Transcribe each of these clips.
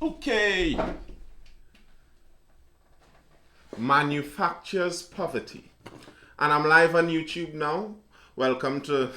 Okay. Manufactures poverty. And I'm live on YouTube now. Welcome to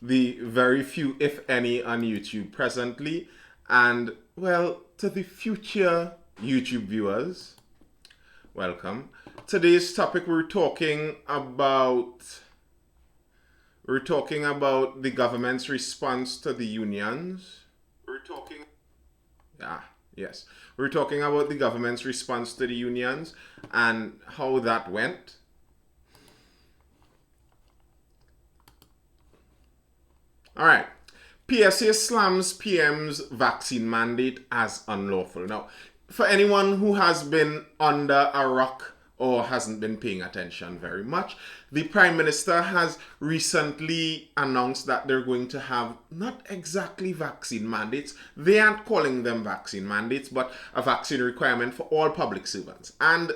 the very few, if any, on YouTube presently. And, well, to the future YouTube viewers, welcome. Today's topic we're talking about the government's response to the unions. Yes. We're talking about the government's response to the unions and how that went. All right. PSA slams PM's vaccine mandate as unlawful. Now, for anyone who has been under a rock or hasn't been paying attention very much, the Prime Minister has recently announced that they're going to have not exactly vaccine mandates. They aren't calling them vaccine mandates, but a vaccine requirement for all public servants. And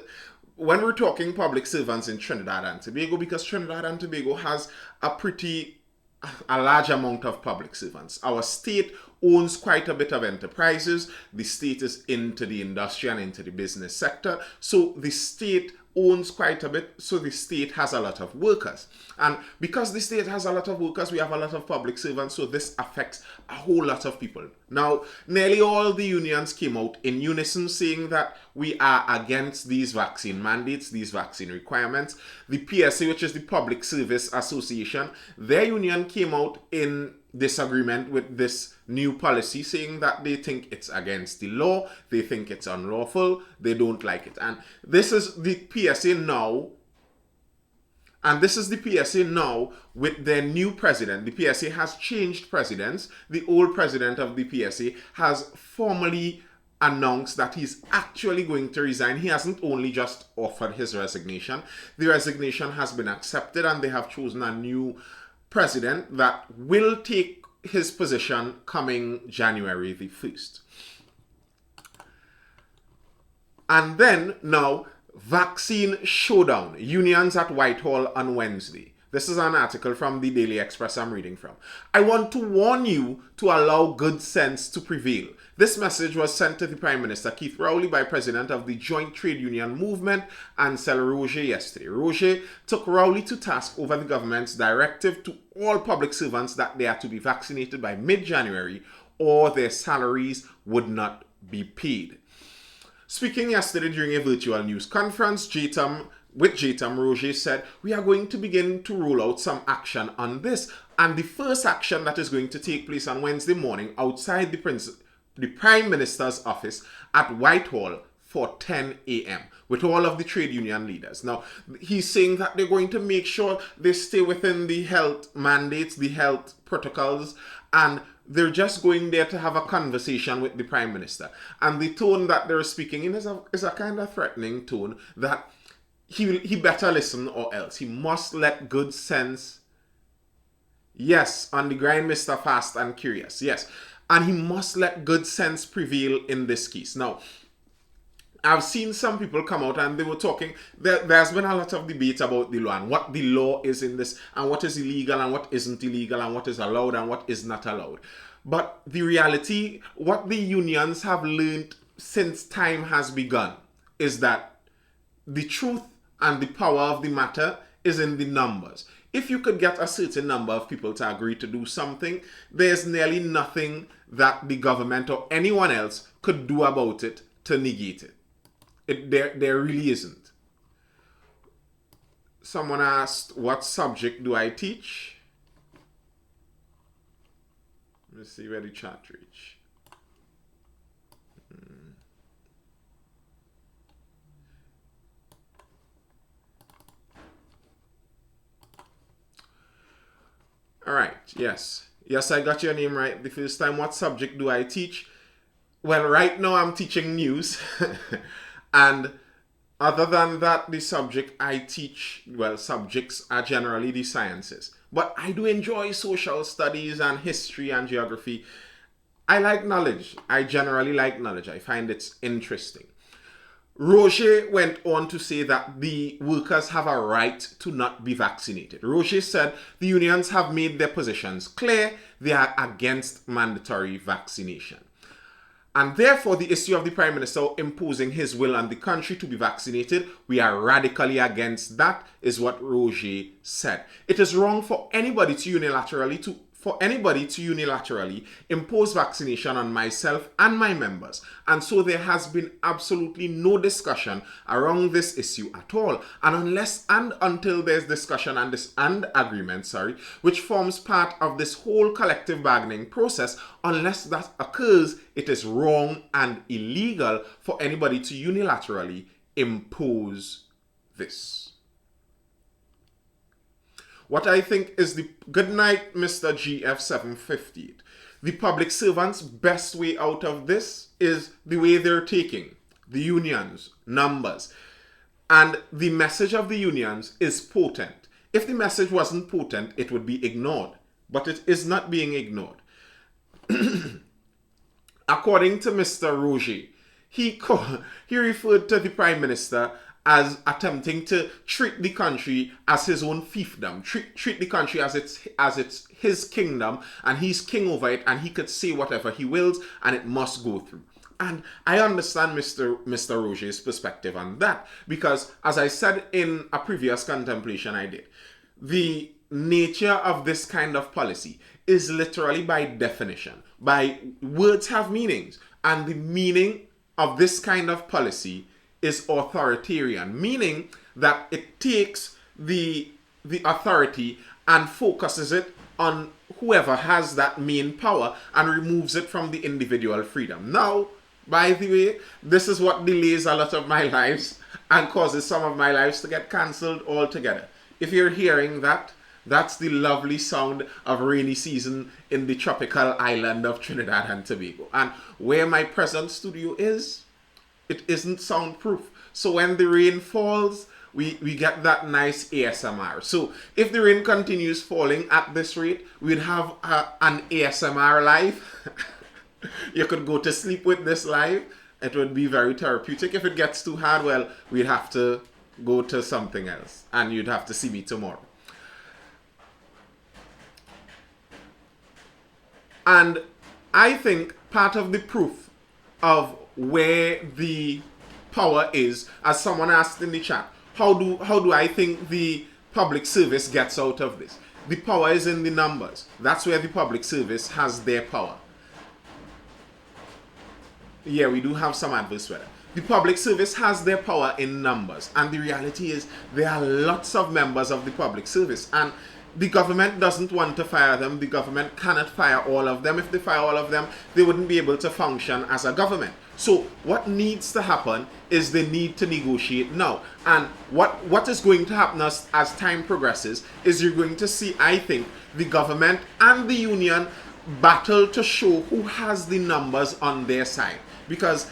when we're talking public servants in Trinidad and Tobago, because Trinidad and Tobago has a large amount of public servants. Our state owns quite a bit of enterprises. The state is into the industry and into the business sector. So the state owns quite a bit. So the state has a lot of workers. And because the state has a lot of workers, we have a lot of public servants. So this affects a whole lot of people. Now, nearly all the unions came out in unison saying that we are against these vaccine mandates, these vaccine requirements. The PSA, which is the Public Service Association, their union came out in disagreement with this new policy, saying that they think it's against the law, they think it's unlawful, they don't like it. And this is the PSA now. And this is the PSA now with their new president. The PSA has changed presidents. The old president of the PSA has formally announced that he's actually going to resign. He hasn't only just offered his resignation. The resignation has been accepted and they have chosen a new president that will take his position coming January the 1st. And then now, vaccine showdown. Unions at Whitehall on Wednesday. This is an article from the Daily Express I'm reading from. I want to warn you to allow good sense to prevail. This message was sent to the Prime Minister Keith Rowley by President of the Joint Trade Union Movement, Ansel Roger, yesterday. Roger took Rowley to task over the government's directive to all public servants that they are to be vaccinated by mid-January or their salaries would not be paid. Speaking yesterday during a virtual news conference, JTAM, Roger said, we are going to begin to roll out some action on this. And the first action that is going to take place on Wednesday morning outside the Prime Minister's office at Whitehall for 10 a.m. with all of the trade union leaders. Now, he's saying that they're going to make sure they stay within the health mandates, the health protocols, and they're just going there to have a conversation with the Prime Minister. And the tone that they're speaking in is a kind of threatening tone that he better listen or else. He must let good sense, yes, on the grind, Mr. Fast and Curious, yes. And he must let good sense prevail in this case. Now, I've seen some people come out and they were talking, there's been a lot of debate about the law and what the law is in this and what is illegal and what isn't illegal and what is allowed and what is not allowed. But the reality, what the unions have learned since time has begun is that the truth and the power of the matter is in the numbers. If you could get a certain number of people to agree to do something, there's nearly nothing that the government or anyone else could do about it to negate it. There really isn't. Someone asked, what subject do I teach? Let's see where the chat reach. All right, yes. Yes, I got your name right the first time. What subject do I teach? Well, right now I'm teaching news. And other than that, the subject I teach, well, subjects are generally the sciences. But I do enjoy social studies and history and geography. I like knowledge. I generally like knowledge. I find it's interesting. Roger went on to say that the workers have a right to not be vaccinated. Roger said the unions have made their positions clear. They are against mandatory vaccination. And therefore, the issue of the Prime Minister imposing his will on the country to be vaccinated, we are radically against that, is what Roger said. It is wrong for anybody to unilaterally impose vaccination on myself and my members. And so there has been absolutely no discussion around this issue at all. And unless and until there's discussion and agreement, which forms part of this whole collective bargaining process, unless that occurs, it is wrong and illegal for anybody to unilaterally impose this. What I think is the good night, Mr. GF758. The public servants' best way out of this is the way they're taking the unions, numbers. And the message of the unions is potent. If the message wasn't potent, it would be ignored. But it is not being ignored. According to Mr. Roger, he referred to the Prime Minister as attempting to treat the country as his own fiefdom, treat the country as it's his kingdom, and he's king over it, and he could say whatever he wills, and it must go through. And I understand Mr. Roger's perspective on that, because as I said in a previous contemplation I did, the nature of this kind of policy is literally by definition. Words have meanings, and the meaning of this kind of policy is authoritarian, meaning that it takes the authority and focuses it on whoever has that main power and removes it from the individual freedom. Now, by the way, this is what delays a lot of my lives and causes some of my lives to get cancelled altogether. If you're hearing that, that's the lovely sound of rainy season in the tropical island of Trinidad and Tobago. And where my present studio is, it isn't soundproof. So when the rain falls, we get that nice ASMR. So if the rain continues falling at this rate, we'd have an ASMR live. You could go to sleep with this live. It would be very therapeutic. If it gets too hard, well, we'd have to go to something else. And you'd have to see me tomorrow. And I think part of the proof of where the power is, as someone asked in the chat, how do I think the public service gets out of this? The power is in the numbers. That's where the public service has their power. Yeah, we do have some adverse weather. The public service has their power in numbers, and the reality is there are lots of members of the public service, and the government doesn't want to fire them. The government cannot fire all of them. If they fire all of them, they wouldn't be able to function as a government. So what needs to happen is they need to negotiate now. And what is going to happen as time progresses is you're going to see, I think, the government and the union battle to show who has the numbers on their side. Because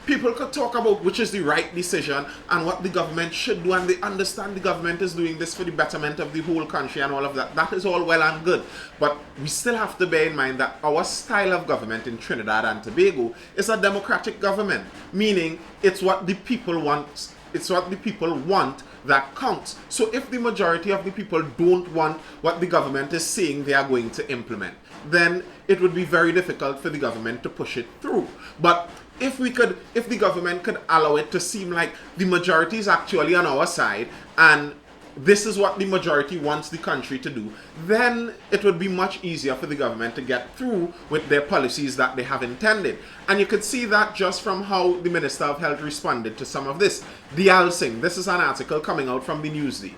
people could talk about which is the right decision and what the government should do, and they understand the government is doing this for the betterment of the whole country and all of that. That is all well and good. But we still have to bear in mind that our style of government in Trinidad and Tobago is a democratic government, meaning it's what the people want. It's what the people want that counts. So if the majority of the people don't want what the government is saying they are going to implement, then it would be very difficult for the government to push it through. But if the government could allow it to seem like the majority is actually on our side and this is what the majority wants the country to do, then it would be much easier for the government to get through with their policies that they have intended. And you could see that just from how the Minister of Health responded to some of this. Dial Singh, this is an article coming out from the Newsday.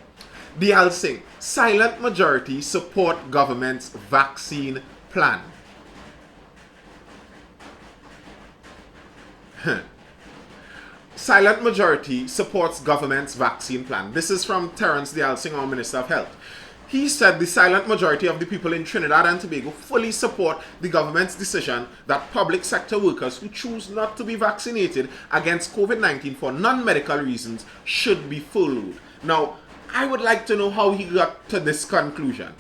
Dial Singh, silent majority support government's vaccine plan. Silent majority supports government's vaccine plan. This is from Terence Dial Singh, our Minister of Health. He said the silent majority of the people in Trinidad and Tobago fully support the government's decision that public sector workers who choose not to be vaccinated against COVID-19 for non-medical reasons should be furloughed. Now, I would like to know how he got to this conclusion.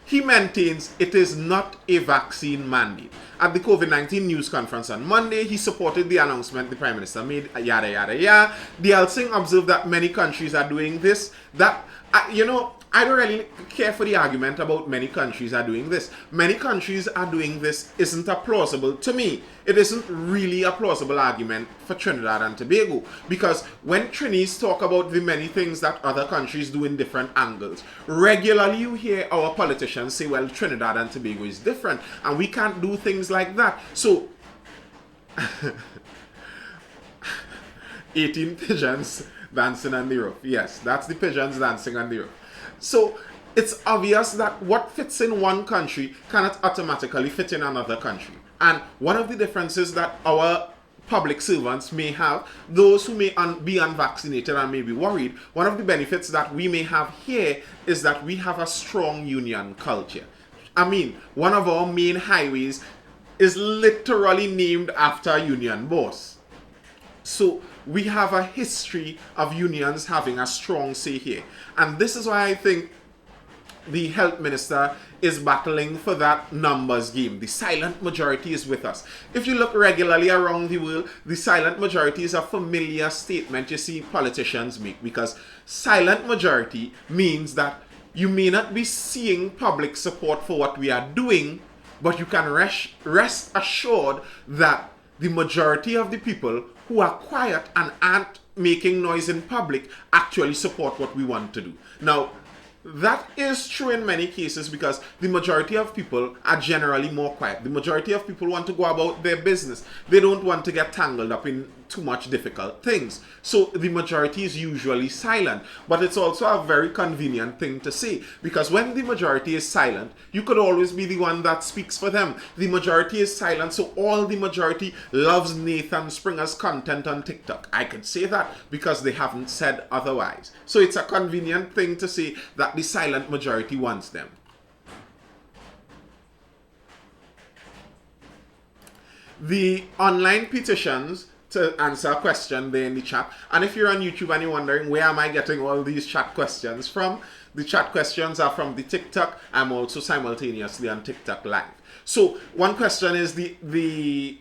He maintains it is not a vaccine mandate. At the COVID-19 news conference on Monday, he supported the announcement the Prime Minister made, yada, yada, yada. Dial Singh observed that many countries are doing this. I don't really care for the argument about many countries are doing this. Many countries are doing this isn't a plausible, to me, it isn't really a plausible argument for Trinidad and Tobago. Because when Trinis talk about the many things that other countries do in different angles, regularly you hear our politicians say, well, Trinidad and Tobago is different and we can't do things like that. So 18 pigeons dancing on the roof. Yes, that's the pigeons dancing on the roof. So it's obvious that what fits in one country cannot automatically fit in another country. And one of the differences that our public servants may have, those who may be unvaccinated and may be worried, one of the benefits that we may have here is that we have a strong union culture. I mean, one of our main highways is literally named after a union boss. So we have a history of unions having a strong say here. And this is why I think the health minister is battling for that numbers game. The silent majority is with us. If you look regularly around the world, the silent majority is a familiar statement you see politicians make, because silent majority means that you may not be seeing public support for what we are doing, but you can rest assured that the majority of the people who are quiet and aren't making noise in public actually support what we want to do. Now, that is true in many cases because the majority of people are generally more quiet. The majority of people want to go about their business. They don't want to get tangled up in too much difficult things. So the majority is usually silent. But it's also a very convenient thing to say, because when the majority is silent, you could always be the one that speaks for them. The majority is silent, so all the majority loves Nathan Springer's content on TikTok. I could say that because they haven't said otherwise. So it's a convenient thing to say that the silent majority wants them. The online petitions, to answer a question there in the chat, and if you're on YouTube and you're wondering where am I getting all these chat questions from, the chat questions are from the TikTok. I'm also simultaneously on TikTok live. So one question is the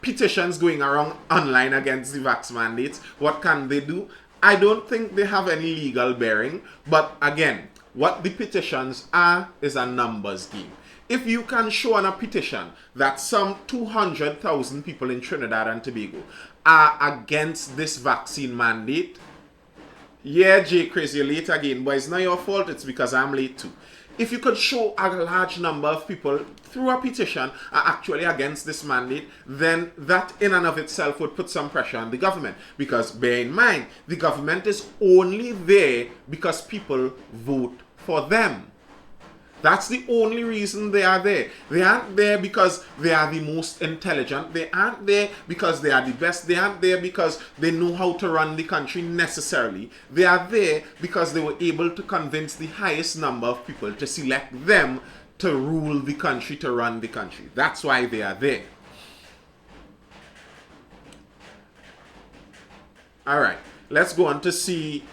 petitions going around online against the vax mandates. What can they do? I don't think they have any legal bearing, but again, what the petitions are is a numbers game. If you can show on a petition that some 200,000 people in Trinidad and Tobago are against this vaccine mandate, yeah, Jay Crazy, you're late again, but it's not your fault, it's because I'm late too. If you could show a large number of people through a petition are actually against this mandate, then that in and of itself would put some pressure on the government. Because bear in mind, the government is only there because people vote for them. That's the only reason they are there. They aren't there because they are the most intelligent. They aren't there because they are the best. They aren't there because they know how to run the country necessarily. They are there because they were able to convince the highest number of people to select them to rule the country, to run the country. That's why they are there. Alright, let's go on to see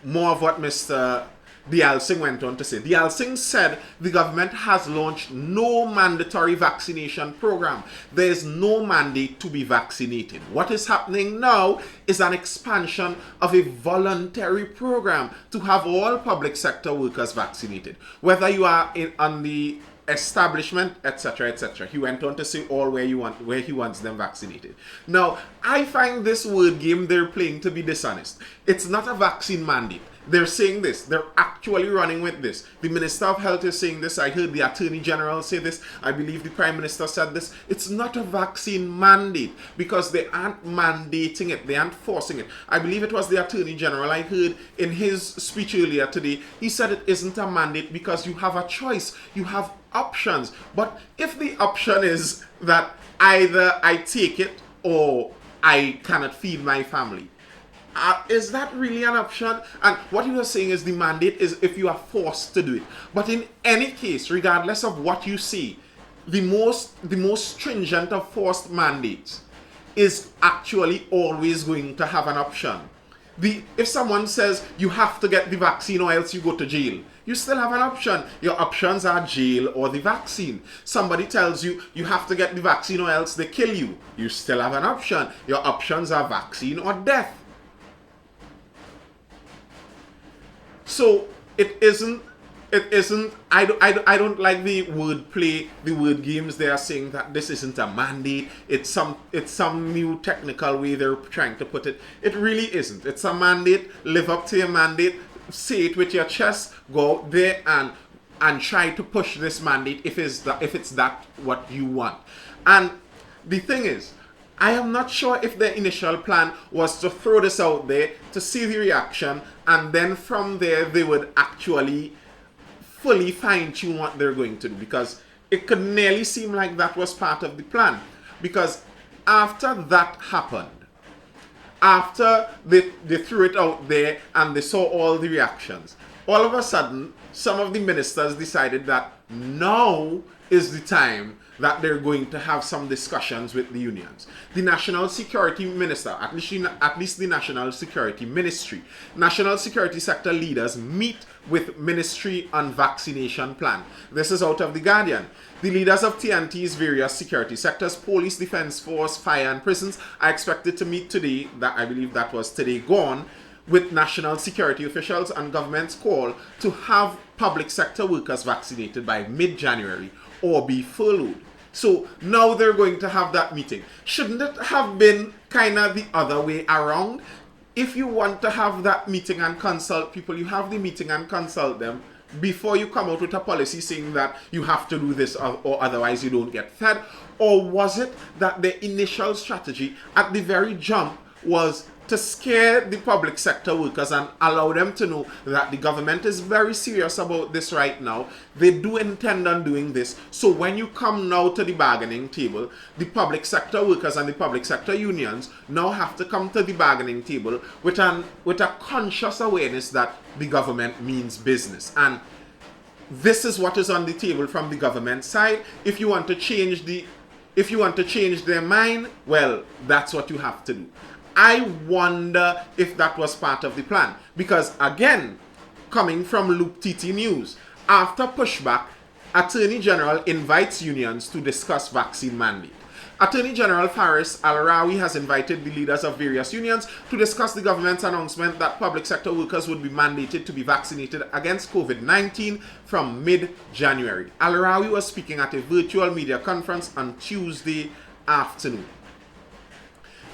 more of what Mr. Dialsing went on to say. Dialsing said the government has launched no mandatory vaccination program. There is no mandate to be vaccinated. What is happening now is an expansion of a voluntary program to have all public sector workers vaccinated. Whether you are on the establishment, etc., etc. He went on to say all where he wants them vaccinated. Now, I find this word game they're playing to be dishonest. It's not a vaccine mandate. They're saying this. They're actually running with this. The Minister of Health is saying this. I heard the Attorney General say this. I believe the Prime Minister said this. It's not a vaccine mandate because they aren't mandating it. They aren't forcing it. I believe it was the Attorney General I heard in his speech earlier today. He said it isn't a mandate because you have a choice. You have options. But if the option is that either I take it or I cannot feed my family, is that really an option? And what you are saying is the mandate is if you are forced to do it. But in any case, regardless of what you see, the most stringent of forced mandates is actually always going to have an option. If someone says you have to get the vaccine or else you go to jail, you still have an option. Your options are jail or the vaccine. Somebody tells you you have to get the vaccine or else they kill you, you still have an option. Your options are vaccine or death. So it isn't I don't like the word play, the word games. They are saying that this isn't a mandate. It's some new technical way they're trying to put it. It really isn't. It's a mandate. Live up to your mandate. Say it with your chest. Go out there and try to push this mandate if it's that what you want. And the thing is, I am not sure if the initial plan was to throw this out there to see the reaction, and then from there they would actually fully fine-tune what they're going to do, because it could nearly seem like that was part of the plan. Because after that happened, after they threw it out there and they saw all the reactions, all of a sudden some of the ministers decided that now is the time that they're going to have some discussions with the unions. The National Security Minister, at least the National Security Ministry, National Security Sector leaders meet with Ministry on Vaccination Plan. This is out of The Guardian. The leaders of TNT's various security sectors, police, defense force, fire and prisons, are expected to meet today, that I believe that was today gone, with national security officials and government's call to have public sector workers vaccinated by mid-January or be furloughed. So now they're going to have that meeting. Shouldn't it have been kind of the other way around? If you want to have that meeting and consult people, you have the meeting and consult them before you come out with a policy saying that you have to do this or otherwise you don't get fed? Or was it that the initial strategy at the very jump was to scare the public sector workers and allow them to know that the government is very serious about this right now? They do intend on doing this. So when you come now to the bargaining table, the public sector workers and the public sector unions now have to come to the bargaining table with a conscious awareness that the government means business. And this is what is on the table from the government side. If you want to change their mind, well, that's what you have to do. I wonder if that was part of the plan. Because again, coming from Loop TT News, after pushback, Attorney General invites unions to discuss vaccine mandate. Attorney General Faris Al-Rawi has invited the leaders of various unions to discuss the government's announcement that public sector workers would be mandated to be vaccinated against COVID-19 from mid-January. Al-Rawi was speaking at a virtual media conference on Tuesday afternoon.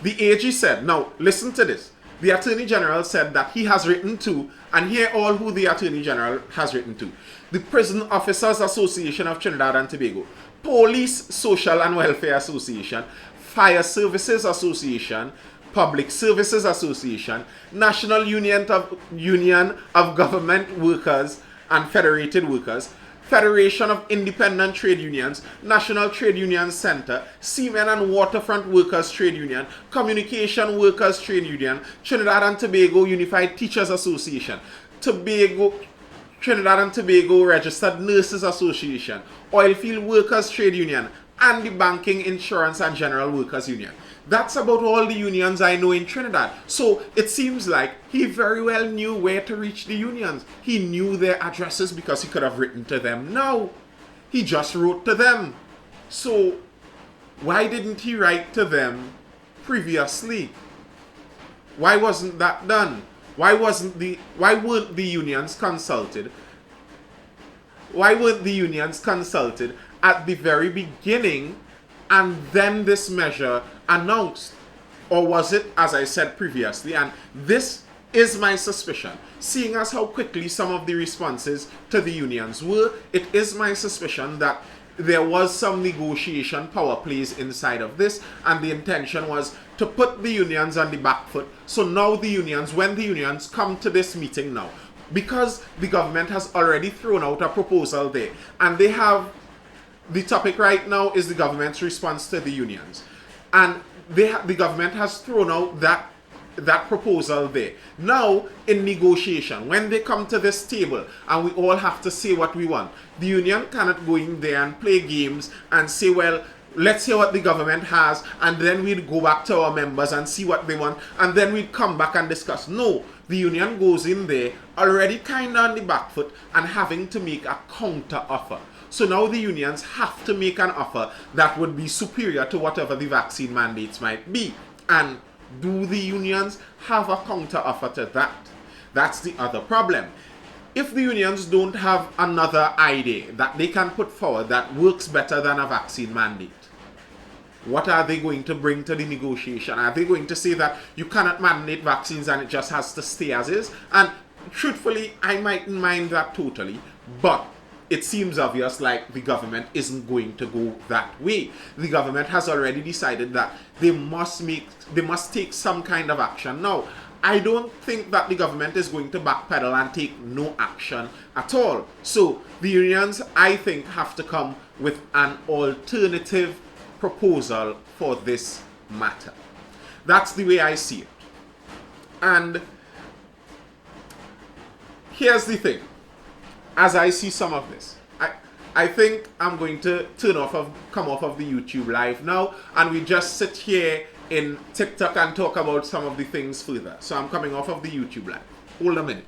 The AG said, now listen to this, the Attorney General said that he has written to, and hear all who the Attorney General has written to: the Prison Officers Association of Trinidad and Tobago, Police Social and Welfare Association, Fire Services Association, Public Services Association, National Union of Government Workers and Federated Workers, Federation of Independent Trade Unions, National Trade Union Center, Seamen and Waterfront Workers Trade Union, Communication Workers Trade Union, Trinidad and Tobago Unified Teachers Association, Trinidad and Tobago Registered Nurses Association, Oilfield Workers Trade Union, and the Banking, Insurance and General Workers Union. That's about all the unions I know in Trinidad. So it seems like he very well knew where to reach the unions. He knew their addresses because he could have written to them. No, he just wrote to them. So why didn't he write to them previously? Why wasn't that done? Why weren't the unions consulted? Why weren't the unions consulted at the very beginning and then this measure announced? Or was it, as I said previously, and this is my suspicion, seeing as how quickly some of the responses to the unions were, it is my suspicion that there was some negotiation power plays inside of this, and the intention was to put the unions on the back foot. So now the unions, when the unions come to this meeting now, because the government has already thrown out a proposal there, and they have, the topic right now is the government's response to the unions, and the government has thrown out that proposal there. Now, in negotiation, when they come to this table and we all have to say what we want, the union cannot go in there and play games and say, well, let's hear what the government has, and then we'd go back to our members and see what they want, and then we'd come back and discuss. No, the union goes in there already kind of on the back foot and having to make a counter offer. So now the unions have to make an offer that would be superior to whatever the vaccine mandates might be. And do the unions have a counter offer to that? That's the other problem. if the unions don't have another idea that they can put forward that works better than a vaccine mandate, what are they going to bring to the negotiation? Are they going to say that you cannot mandate vaccines and it just has to stay as is? And truthfully, I mightn't mind that totally, but it seems obvious like the government isn't going to go that way. The government has already decided that they must take some kind of action. Now, I don't think that the government is going to backpedal and take no action at all. So the unions, I think, have to come with an alternative proposal for this matter. That's the way I see it. And here's the thing. As I see some of this, I think I'm going to come off of the YouTube live now, and we just sit here in TikTok and talk about some of the things further. So I'm coming off of the YouTube live. Hold a minute.